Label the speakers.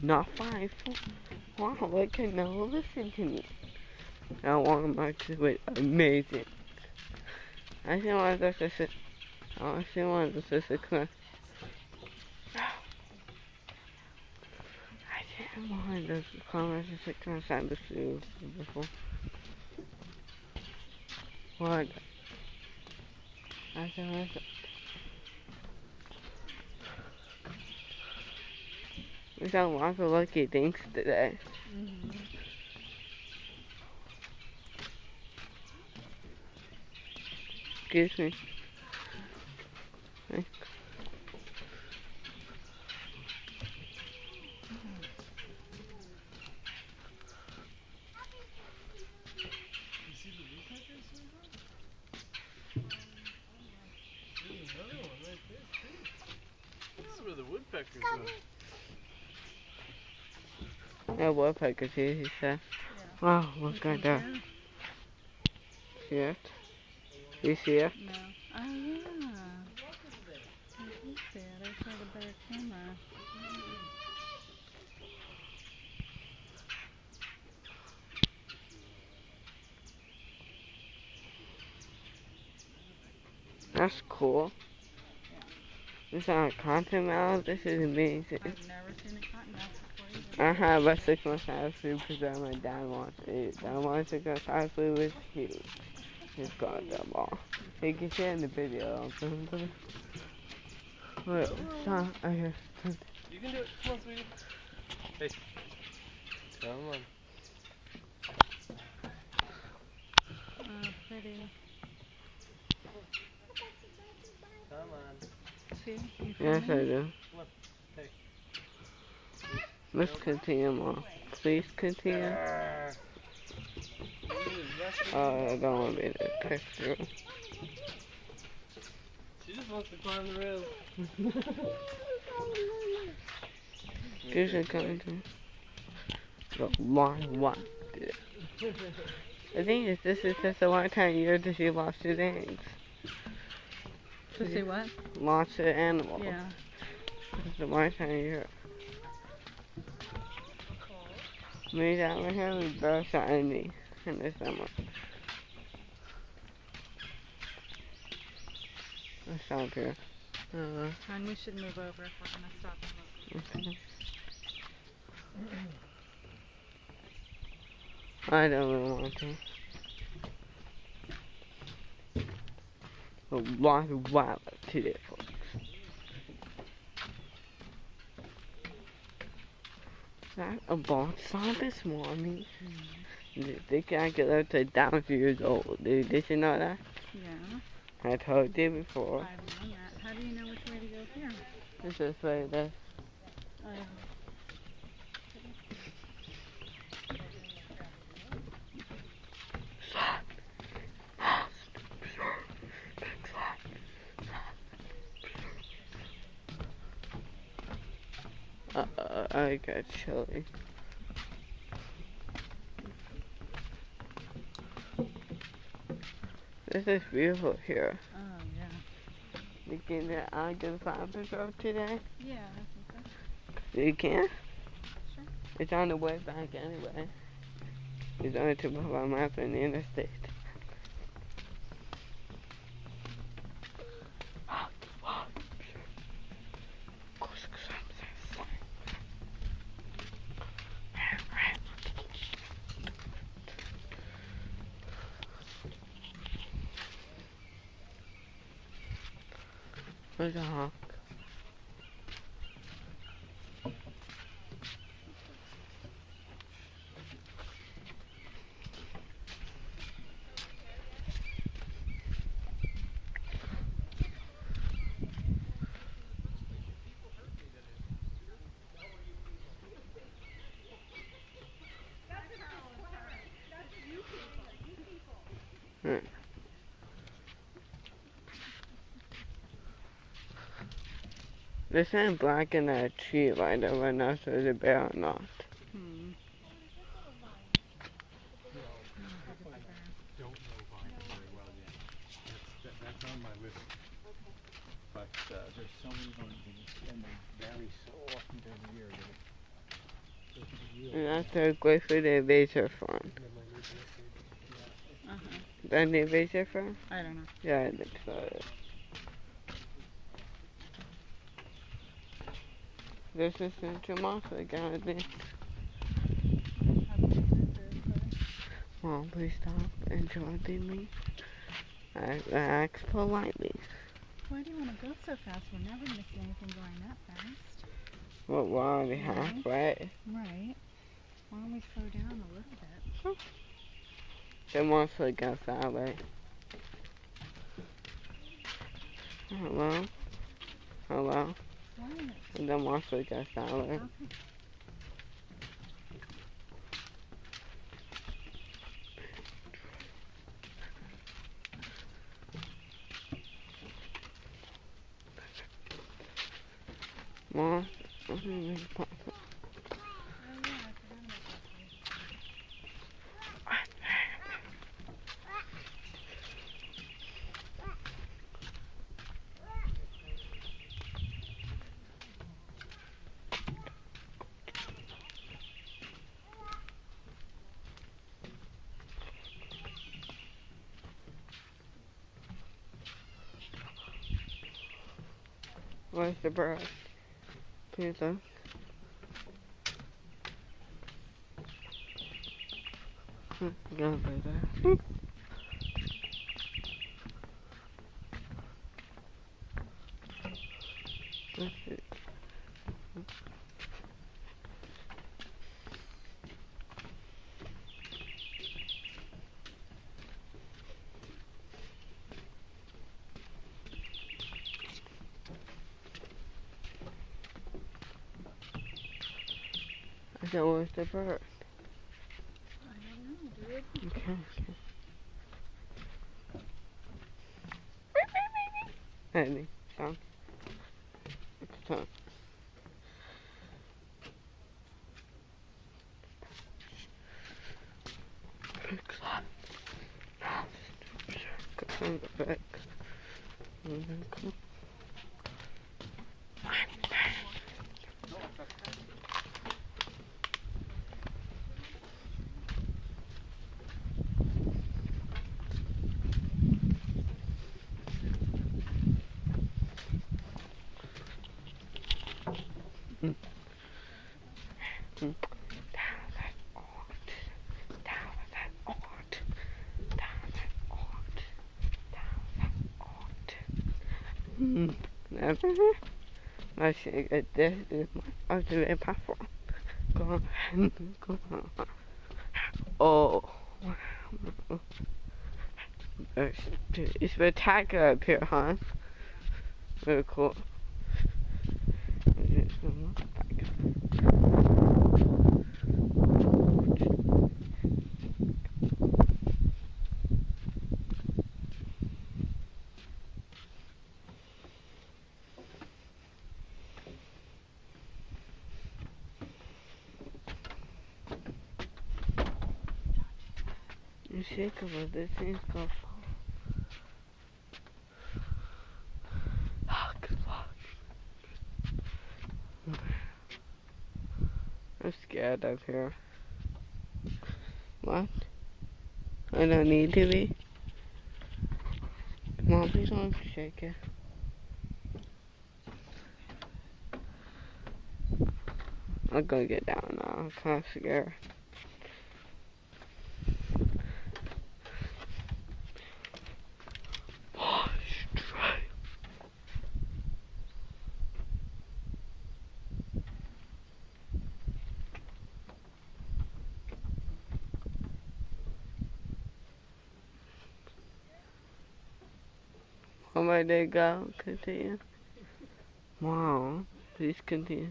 Speaker 1: Not 5. Wow, they can now listen to me. I want my to it amazing. I see one of those is I see one of those is a clip. I didn't want those comments to sit outside the zoo before. What? I said, we got lots of lucky things today. Excuse me. Thanks.
Speaker 2: This is where the woodpeckers are.
Speaker 1: Yeah, woodpeckers here, he said. Wow, look at that. See it? You see it?
Speaker 3: No. Oh, yeah. I do see it. I just had a better camera.
Speaker 1: That's cool.
Speaker 3: Yeah.
Speaker 1: This is not a cotton mouse. This is amazing.
Speaker 3: I've never seen a cottonmouth before either.
Speaker 1: I have a 6 month house food because my dad wants it. Dad wants to go house food was huge. He's got them all. You can see it in the video. Wait, stop. I hear.
Speaker 2: You can do it. Come on, sweetie. Hey. Come on.
Speaker 3: Oh, pretty.
Speaker 2: Come on.
Speaker 3: See? You
Speaker 1: Yes, I
Speaker 3: filming?
Speaker 1: do.
Speaker 2: Come on. Hey.
Speaker 1: Let's continue more. Please continue. I don't want to be the picture.
Speaker 2: She just wants to climb the rail.
Speaker 1: Here's a coming to the long one. The thing is, this is just a long time of year that she lost her eggs.
Speaker 3: To see what?
Speaker 1: Lots of animals.
Speaker 3: Yeah.
Speaker 1: It's a long time of year. Maybe that would have a birth on me in the summer. Let's stop here.
Speaker 3: And we should move over if we're going to stop and look.
Speaker 1: Okay. I don't really want to. A lot of wildlife today, folks. That a ball saw this morning. They can't get up to down years old. Did you know that?
Speaker 3: Yeah.
Speaker 1: I told you before.
Speaker 3: I've known that. How do you know which way to go here?
Speaker 1: It's just like this.
Speaker 3: Oh, yeah.
Speaker 1: I got chilly. This is beautiful here.
Speaker 3: Oh, yeah.
Speaker 1: You can I get 5% today?
Speaker 3: Yeah, I think so.
Speaker 1: You can?
Speaker 3: Sure.
Speaker 1: It's on the way back anyway. It's only 2 miles from the interstate. Where's the hawk? This ain't black in that tree right over now, so is a bear or not?
Speaker 3: Hmm.
Speaker 2: Don't know Vine very well yet. That's on my list. But there's so many of them and they vary so often during the year that
Speaker 1: And after go for the laser farm.
Speaker 3: Uh-huh.
Speaker 1: Then the laser farm?
Speaker 3: I don't know.
Speaker 1: Yeah, I think so. This is into monster again, I think. Mom, please stop interrupting me. I ask politely.
Speaker 3: Why do you want to go so fast? We're never missing anything going that fast.
Speaker 1: Well, we're already halfway.
Speaker 3: Right. Why don't we slow down a little bit?
Speaker 1: The monster goes that way. Hello? Hello?
Speaker 3: What?
Speaker 1: And the monster goes that way.
Speaker 3: Okay.
Speaker 1: Mom? Where's the brush? Please look. Go over there. That's it. I said, where's the bird?
Speaker 3: I don't know, dude.
Speaker 1: Okay. Honey, come. It's time. Go on the back. And then come. Never. I should get this is my ultimate platform. Go on. Go on. Oh. It's spectacular up here, huh? Very cool. You shake about this thing's gonna fall. Oh, good luck. I'm scared up here. What? I don't need to be. Mom, please don't shake it. I'm gonna get down now. I'm kind of scared. Oh, where they go? Continue. Mom, please continue.